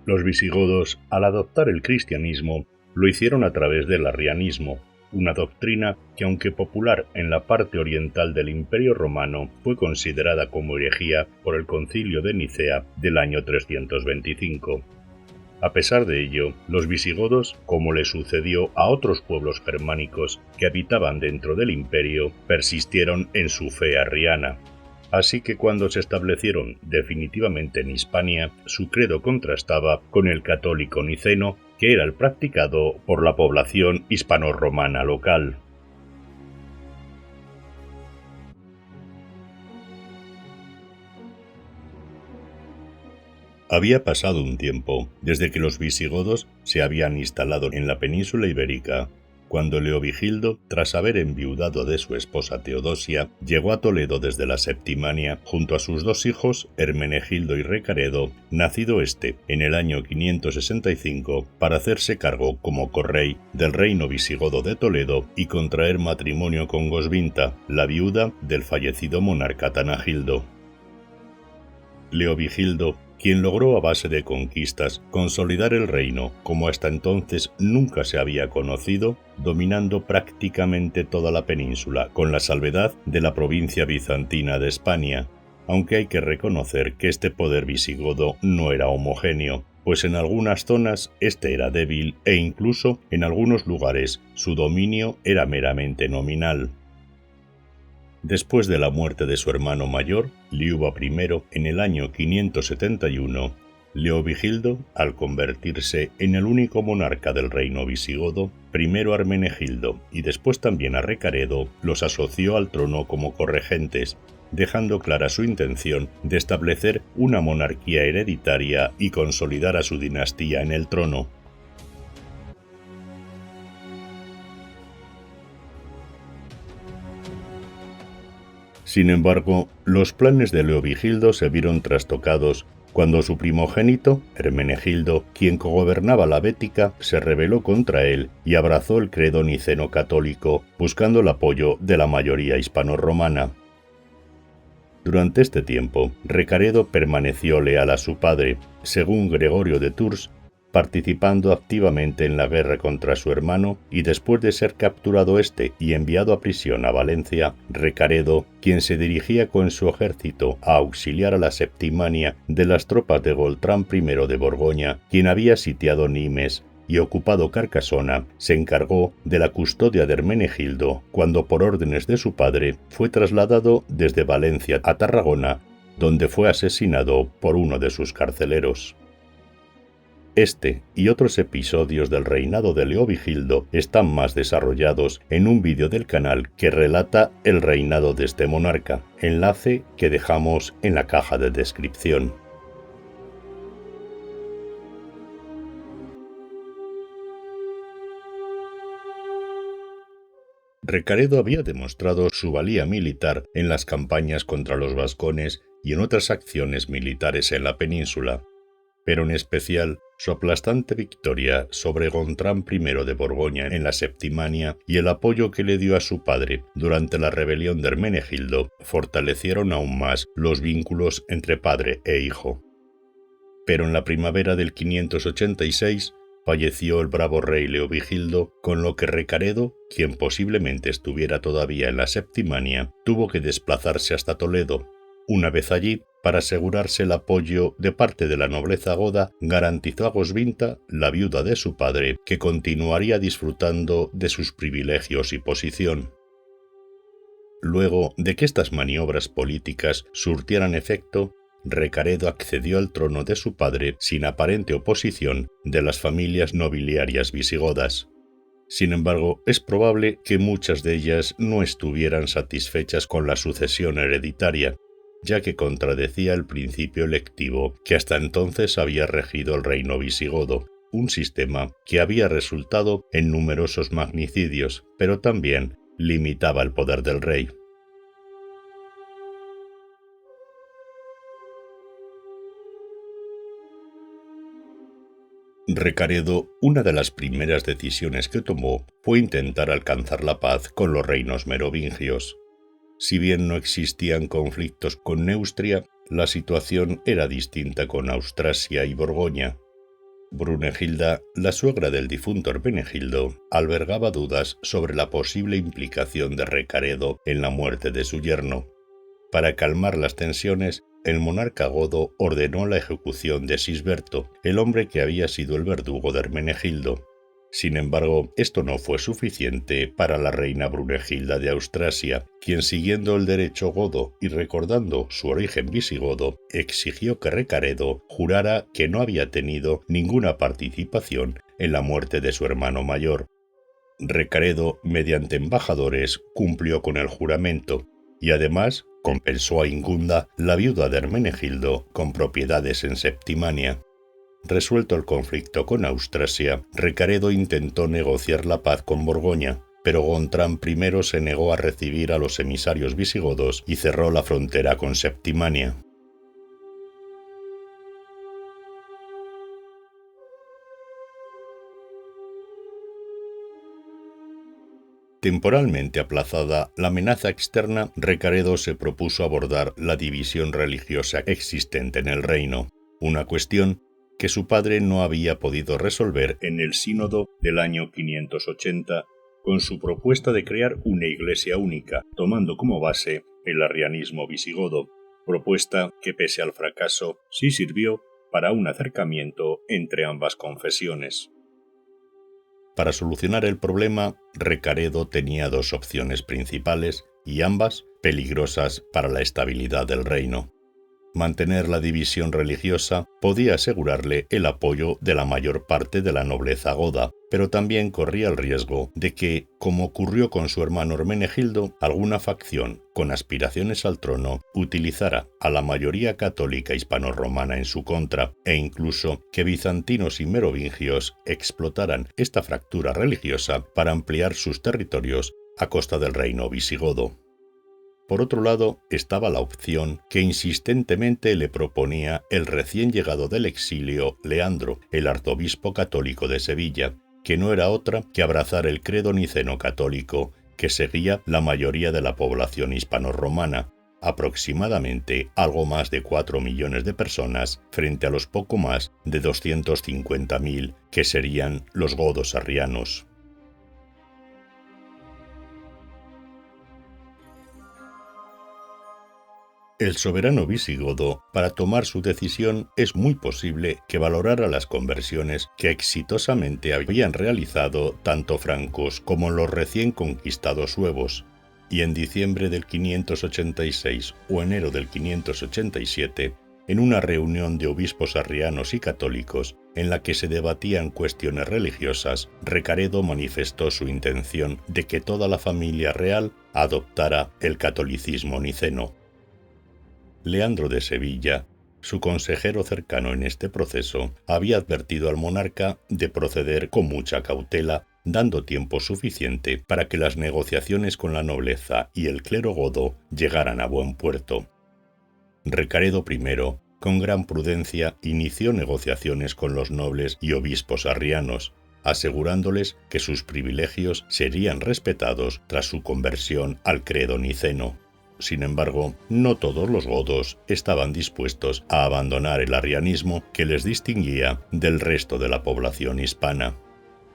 Los visigodos, al adoptar el cristianismo, lo hicieron a través del arrianismo, una doctrina que, aunque popular en la parte oriental del Imperio Romano, fue considerada como herejía por el Concilio de Nicea del año 325. A pesar de ello, los visigodos, como le sucedió a otros pueblos germánicos que habitaban dentro del imperio, persistieron en su fe arriana. Así que cuando se establecieron definitivamente en Hispania, su credo contrastaba con el católico niceno, que era el practicado por la población hispano-romana local. Había pasado un tiempo desde que los visigodos se habían instalado en la península ibérica, cuando Leovigildo, tras haber enviudado de su esposa Teodosia, llegó a Toledo desde la Septimania junto a sus dos hijos, Hermenegildo y Recaredo, nacido en el año 565, para hacerse cargo como correy del reino visigodo de Toledo y contraer matrimonio con Goswinta, la viuda del fallecido monarca Tanagildo. Leovigildo, quien logró a base de conquistas consolidar el reino como hasta entonces nunca se había conocido, dominando prácticamente toda la península, con la salvedad de la provincia bizantina de Hispania, aunque hay que reconocer que este poder visigodo no era homogéneo, pues en algunas zonas este era débil e incluso en algunos lugares su dominio era meramente nominal. Después de la muerte de su hermano mayor, Liuba I, en el año 571, Leovigildo, al convertirse en el único monarca del reino visigodo, primero a Hermenegildo y después también a Recaredo, los asoció al trono como corregentes, dejando clara su intención de establecer una monarquía hereditaria y consolidar a su dinastía en el trono. Sin embargo, los planes de Leovigildo se vieron trastocados cuando su primogénito, Hermenegildo, quien cogobernaba la Bética, se rebeló contra él y abrazó el credo niceno católico, buscando el apoyo de la mayoría hispano-romana. Durante este tiempo, Recaredo permaneció leal a su padre, según Gregorio de Tours, participando activamente en la guerra contra su hermano, y después de ser capturado y enviado a prisión a Valencia, Recaredo, quien se dirigía con su ejército a auxiliar a la Septimania de las tropas de Goltrán I de Borgoña, quien había sitiado Nimes y ocupado Carcasona, se encargó de la custodia de Hermenegildo, cuando por órdenes de su padre fue trasladado desde Valencia a Tarragona, donde fue asesinado por uno de sus carceleros. Este y otros episodios del reinado de Leovigildo están más desarrollados en un vídeo del canal que relata el reinado de este monarca, enlace que dejamos en la caja de descripción. Recaredo había demostrado su valía militar en las campañas contra los vascones y en otras acciones militares en la península, pero en especial su aplastante victoria sobre Gontrán I de Borgoña en la Septimania y el apoyo que le dio a su padre durante la rebelión de Hermenegildo fortalecieron aún más los vínculos entre padre e hijo. Pero en la primavera del 586 falleció el bravo rey Leovigildo, con lo que Recaredo, quien posiblemente estuviera todavía en la Septimania, tuvo que desplazarse hasta Toledo. Una vez allí, para asegurarse el apoyo de parte de la nobleza goda, garantizó a Goswinta, la viuda de su padre, que continuaría disfrutando de sus privilegios y posición. Luego de que estas maniobras políticas surtieran efecto, Recaredo accedió al trono de su padre sin aparente oposición de las familias nobiliarias visigodas. Sin embargo, es probable que muchas de ellas no estuvieran satisfechas con la sucesión hereditaria, ya que contradecía el principio electivo que hasta entonces había regido el reino visigodo, un sistema que había resultado en numerosos magnicidios, pero también limitaba el poder del rey. Recaredo, una de las primeras decisiones que tomó fue intentar alcanzar la paz con los reinos merovingios. Si bien no existían conflictos con Neustria, la situación era distinta con Austrasia y Borgoña. Brunegilda, la suegra del difunto Hermenegildo, albergaba dudas sobre la posible implicación de Recaredo en la muerte de su yerno. Para calmar las tensiones, el monarca godo ordenó la ejecución de Sisberto, el hombre que había sido el verdugo de Hermenegildo. Sin embargo, esto no fue suficiente para la reina Brunegilda de Austrasia, quien, siguiendo el derecho godo y recordando su origen visigodo, exigió que Recaredo jurara que no había tenido ninguna participación en la muerte de su hermano mayor. Recaredo, mediante embajadores, cumplió con el juramento y además compensó a Ingunda, la viuda de Hermenegildo, con propiedades en Septimania. Resuelto el conflicto con Austrasia, Recaredo intentó negociar la paz con Borgoña, pero Gontrán I se negó a recibir a los emisarios visigodos y cerró la frontera con Septimania. Temporalmente aplazada la amenaza externa, Recaredo se propuso abordar la división religiosa existente en el reino, una cuestión que su padre no había podido resolver en el sínodo del año 580 con su propuesta de crear una iglesia única, tomando como base el arrianismo visigodo, propuesta que, pese al fracaso, sí sirvió para un acercamiento entre ambas confesiones. Para solucionar el problema, Recaredo tenía dos opciones principales y ambas peligrosas para la estabilidad del reino. Mantener la división religiosa podía asegurarle el apoyo de la mayor parte de la nobleza goda, pero también corría el riesgo de que, como ocurrió con su hermano Hermenegildo, alguna facción con aspiraciones al trono utilizara a la mayoría católica hispano-romana en su contra, e incluso que bizantinos y merovingios explotaran esta fractura religiosa para ampliar sus territorios a costa del reino visigodo. Por otro lado, estaba la opción que insistentemente le proponía el recién llegado del exilio Leandro, el arzobispo católico de Sevilla, que no era otra que abrazar el credo niceno católico que seguía la mayoría de la población hispano-romana, aproximadamente algo más de 4 millones de personas frente a los poco más de 250.000 que serían los godos arrianos. El soberano visigodo, para tomar su decisión, es muy posible que valorara las conversiones que exitosamente habían realizado tanto francos como los recién conquistados suevos, y en diciembre del 586 o enero del 587, en una reunión de obispos arrianos y católicos en la que se debatían cuestiones religiosas, Recaredo manifestó su intención de que toda la familia real adoptara el catolicismo niceno. Leandro de Sevilla, su consejero cercano en este proceso, había advertido al monarca de proceder con mucha cautela, dando tiempo suficiente para que las negociaciones con la nobleza y el clero godo llegaran a buen puerto. Recaredo I, con gran prudencia, inició negociaciones con los nobles y obispos arrianos, asegurándoles que sus privilegios serían respetados tras su conversión al credo niceno. Sin embargo, no todos los godos estaban dispuestos a abandonar el arrianismo que les distinguía del resto de la población hispana.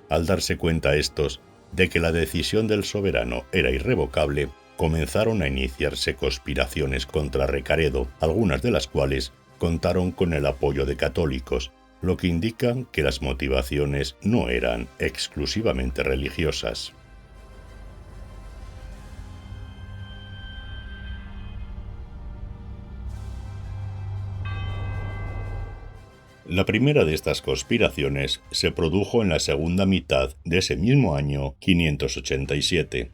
Al darse cuenta estos de que la decisión del soberano era irrevocable, comenzaron a iniciarse conspiraciones contra Recaredo, algunas de las cuales contaron con el apoyo de católicos, lo que indica que las motivaciones no eran exclusivamente religiosas. La primera de estas conspiraciones se produjo en la segunda mitad de ese mismo año 587.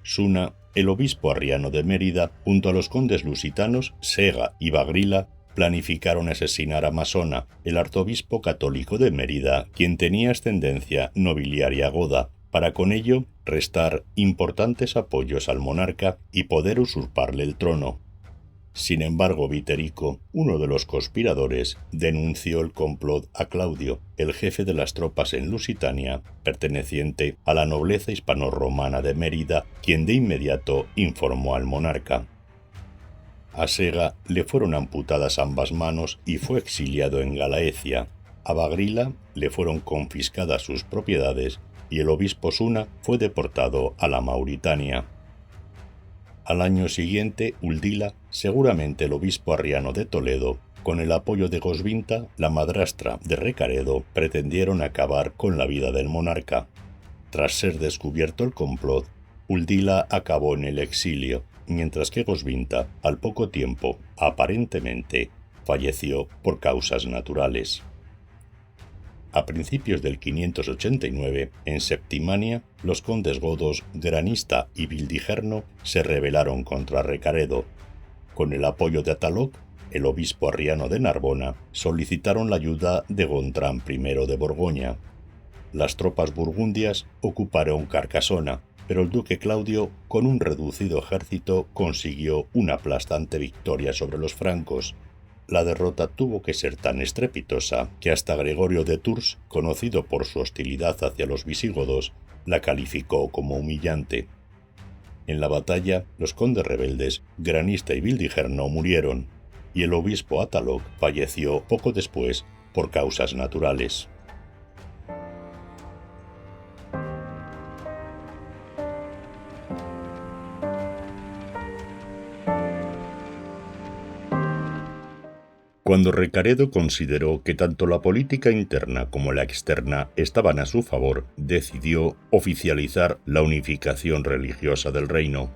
Suna, el obispo arriano de Mérida, junto a los condes lusitanos Sega y Bagrila, planificaron asesinar a Masona, el arzobispo católico de Mérida, quien tenía ascendencia nobiliaria goda, para con ello restar importantes apoyos al monarca y poder usurparle el trono. Sin embargo, Viterico, uno de los conspiradores, denunció el complot a Claudio, el jefe de las tropas en Lusitania, perteneciente a la nobleza hispano-romana de Mérida, quien de inmediato informó al monarca. A Sega le fueron amputadas ambas manos y fue exiliado en Galaecia. A Bagrila le fueron confiscadas sus propiedades y el obispo Suna fue deportado a la Mauritania. Al año siguiente, Uldila, seguramente el obispo arriano de Toledo, con el apoyo de Goswinta, la madrastra de Recaredo, pretendieron acabar con la vida del monarca. Tras ser descubierto el complot, Uldila acabó en el exilio, mientras que Goswinta, al poco tiempo, aparentemente, falleció por causas naturales. A principios del 589, en Septimania, los condes godos Granista y Vildigerno se rebelaron contra Recaredo. Con el apoyo de Ataloc, el obispo arriano de Narbona, solicitaron la ayuda de Gontrán I de Borgoña. Las tropas burgundias ocuparon Carcasona, pero el duque Claudio, con un reducido ejército, consiguió una aplastante victoria sobre los francos. La derrota tuvo que ser tan estrepitosa que hasta Gregorio de Tours, conocido por su hostilidad hacia los visigodos, la calificó como humillante. En la batalla, los condes rebeldes, Granista y Vildigerno, murieron, y el obispo Ataloc falleció poco después por causas naturales. Cuando Recaredo consideró que tanto la política interna como la externa estaban a su favor, decidió oficializar la unificación religiosa del reino.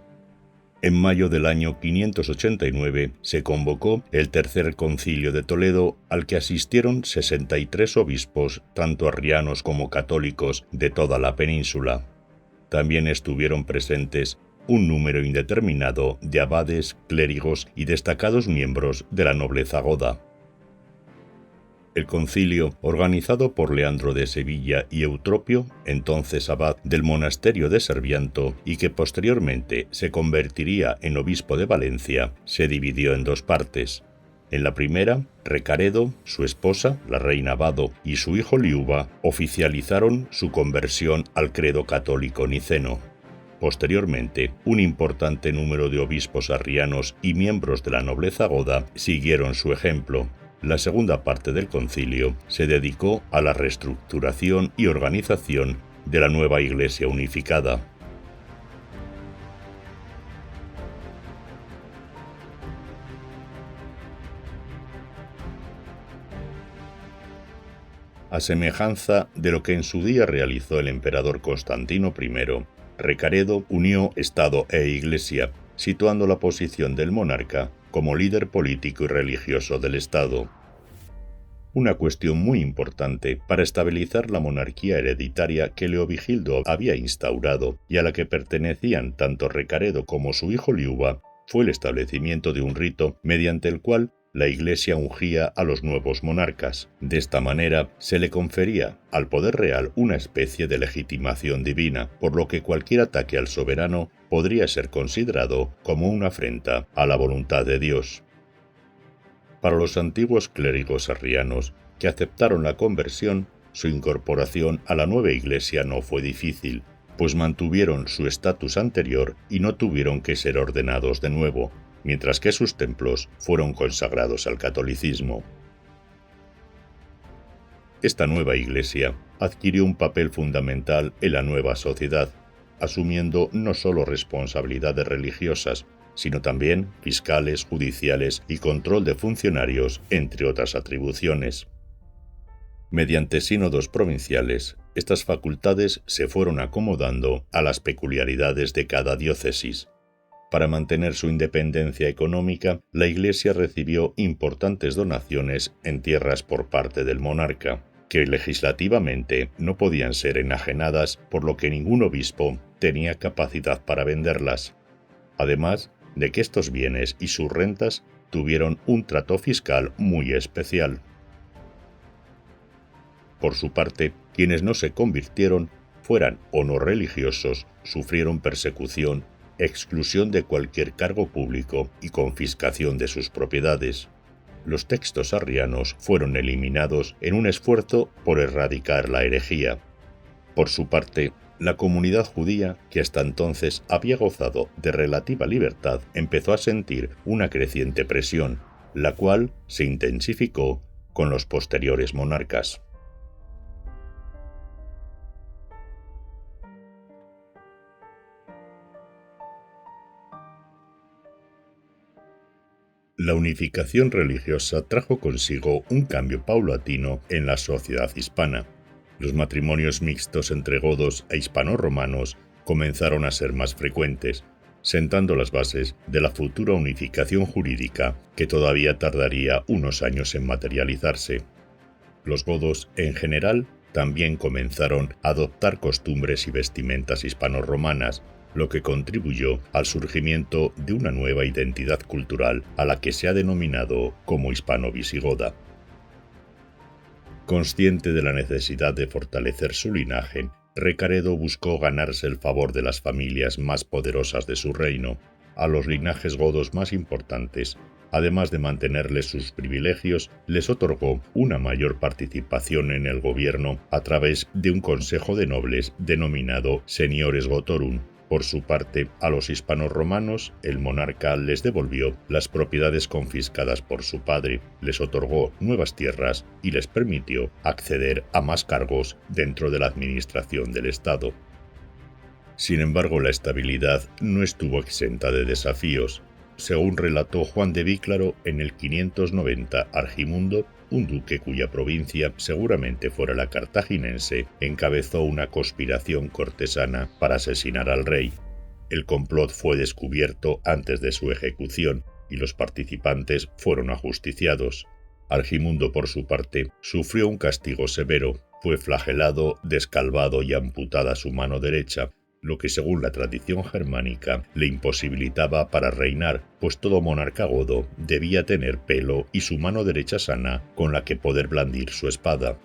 En mayo del año 589 se convocó el Tercer Concilio de Toledo, al que asistieron 63 obispos, tanto arrianos como católicos, de toda la península. También estuvieron presentes un número indeterminado de abades, clérigos y destacados miembros de la nobleza goda. El concilio, organizado por Leandro de Sevilla y Eutropio, entonces abad del monasterio de Servianto y que posteriormente se convertiría en obispo de Valencia, se dividió en dos partes. En la primera, Recaredo, su esposa, la reina Vado, y su hijo Liuba oficializaron su conversión al credo católico niceno. Posteriormente, un importante número de obispos arrianos y miembros de la nobleza goda siguieron su ejemplo. La segunda parte del concilio se dedicó a la reestructuración y organización de la nueva Iglesia unificada. A semejanza de lo que en su día realizó el emperador Constantino I, Recaredo unió Estado e Iglesia, situando la posición del monarca como líder político y religioso del Estado. Una cuestión muy importante para estabilizar la monarquía hereditaria que Leovigildo había instaurado y a la que pertenecían tanto Recaredo como su hijo Liuba fue el establecimiento de un rito mediante el cual la Iglesia ungía a los nuevos monarcas. De esta manera se le confería al poder real una especie de legitimación divina, por lo que cualquier ataque al soberano podría ser considerado como una afrenta a la voluntad de Dios. Para los antiguos clérigos arrianos que aceptaron la conversión, su incorporación a la nueva Iglesia no fue difícil, pues mantuvieron su estatus anterior y no tuvieron que ser ordenados de nuevo, mientras que sus templos fueron consagrados al catolicismo. Esta nueva Iglesia adquirió un papel fundamental en la nueva sociedad, asumiendo no solo responsabilidades religiosas, sino también fiscales, judiciales y control de funcionarios, entre otras atribuciones. Mediante sínodos provinciales, estas facultades se fueron acomodando a las peculiaridades de cada diócesis. Para mantener su independencia económica, la Iglesia recibió importantes donaciones en tierras por parte del monarca, que legislativamente no podían ser enajenadas, por lo que ningún obispo tenía capacidad para venderlas. Además de que estos bienes y sus rentas tuvieron un trato fiscal muy especial. Por su parte, quienes no se convirtieron, fueran o no religiosos, sufrieron persecución, exclusión de cualquier cargo público y confiscación de sus propiedades. Los textos arrianos fueron eliminados en un esfuerzo por erradicar la herejía. Por su parte, la comunidad judía, que hasta entonces había gozado de relativa libertad, empezó a sentir una creciente presión, la cual se intensificó con los posteriores monarcas. La unificación religiosa trajo consigo un cambio paulatino en la sociedad hispana. Los matrimonios mixtos entre godos e hispano-romanos comenzaron a ser más frecuentes, sentando las bases de la futura unificación jurídica que todavía tardaría unos años en materializarse. Los godos, en general, también comenzaron a adoptar costumbres y vestimentas hispano-romanas, lo que contribuyó al surgimiento de una nueva identidad cultural a la que se ha denominado como hispano-visigoda. Consciente de la necesidad de fortalecer su linaje, Recaredo buscó ganarse el favor de las familias más poderosas de su reino, a los linajes godos más importantes. Además de mantenerles sus privilegios, les otorgó una mayor participación en el gobierno a través de un consejo de nobles denominado Seniores Gotorum. Por su parte, a los hispanos-romanos, el monarca les devolvió las propiedades confiscadas por su padre, les otorgó nuevas tierras y les permitió acceder a más cargos dentro de la administración del Estado. Sin embargo, la estabilidad no estuvo exenta de desafíos. Según relató Juan de Víclaro, en el 590 Argimundo, un duque cuya provincia seguramente fuera la cartaginense, encabezó una conspiración cortesana para asesinar al rey. El complot fue descubierto antes de su ejecución y los participantes fueron ajusticiados. Argimundo, por su parte, sufrió un castigo severo. Fue flagelado, descalvado y amputada su mano derecha, lo que según la tradición germánica le imposibilitaba para reinar, pues todo monarca godo debía tener pelo y su mano derecha sana con la que poder blandir su espada.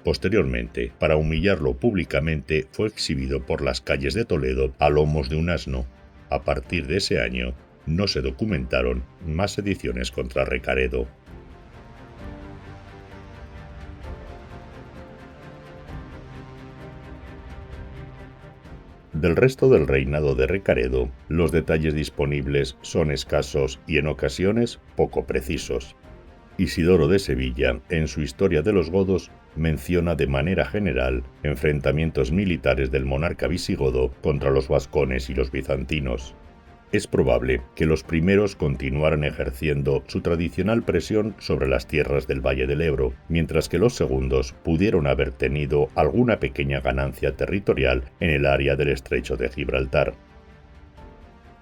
Posteriormente, para humillarlo públicamente, fue exhibido por las calles de Toledo a lomos de un asno. A partir de ese año, no se documentaron más sediciones contra Recaredo. Del resto del reinado de Recaredo, los detalles disponibles son escasos y en ocasiones poco precisos. Isidoro de Sevilla, en su Historia de los Godos, menciona de manera general enfrentamientos militares del monarca visigodo contra los vascones y los bizantinos. Es probable que los primeros continuaran ejerciendo su tradicional presión sobre las tierras del Valle del Ebro, mientras que los segundos pudieron haber tenido alguna pequeña ganancia territorial en el área del Estrecho de Gibraltar.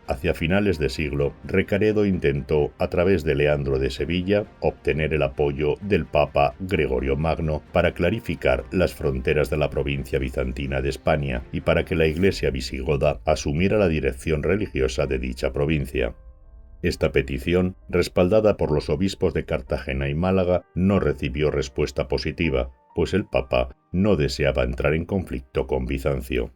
Hacia finales de siglo, Recaredo intentó, a través de Leandro de Sevilla, obtener el apoyo del Papa Gregorio Magno para clarificar las fronteras de la provincia bizantina de España y para que la Iglesia visigoda asumiera la dirección religiosa de dicha provincia. Esta petición, respaldada por los obispos de Cartagena y Málaga, no recibió respuesta positiva, pues el Papa no deseaba entrar en conflicto con Bizancio.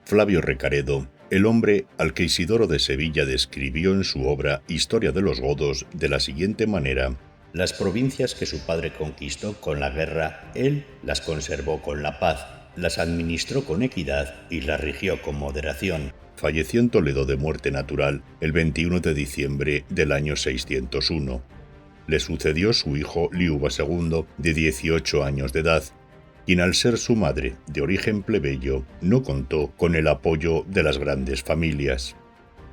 Flavio Recaredo, el hombre al que Isidoro de Sevilla describió en su obra Historia de los Godos de la siguiente manera: las provincias que su padre conquistó con la guerra, él las conservó con la paz, las administró con equidad y las rigió con moderación. Falleció en Toledo de muerte natural el 21 de diciembre del año 601. Le sucedió su hijo Liuba II, de 18 años de edad, quien al ser su madre de origen plebeyo no contó con el apoyo de las grandes familias.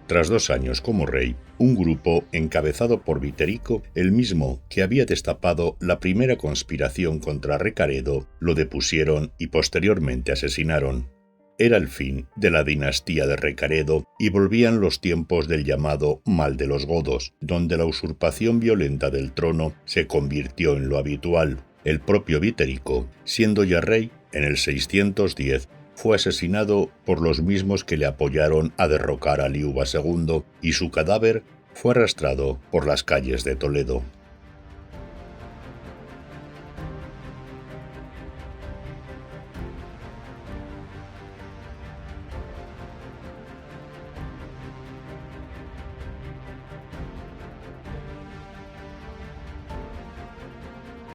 Tras 2 años como rey, un grupo encabezado por Viterico, el mismo que había destapado la primera conspiración contra Recaredo, lo depusieron y posteriormente asesinaron. Era el fin de la dinastía de Recaredo y volvían los tiempos del llamado Mal de los Godos, donde la usurpación violenta del trono se convirtió en lo habitual. El propio Viterico, siendo ya rey, en el 610, fue asesinado por los mismos que le apoyaron a derrocar a Liuba II y su cadáver fue arrastrado por las calles de Toledo.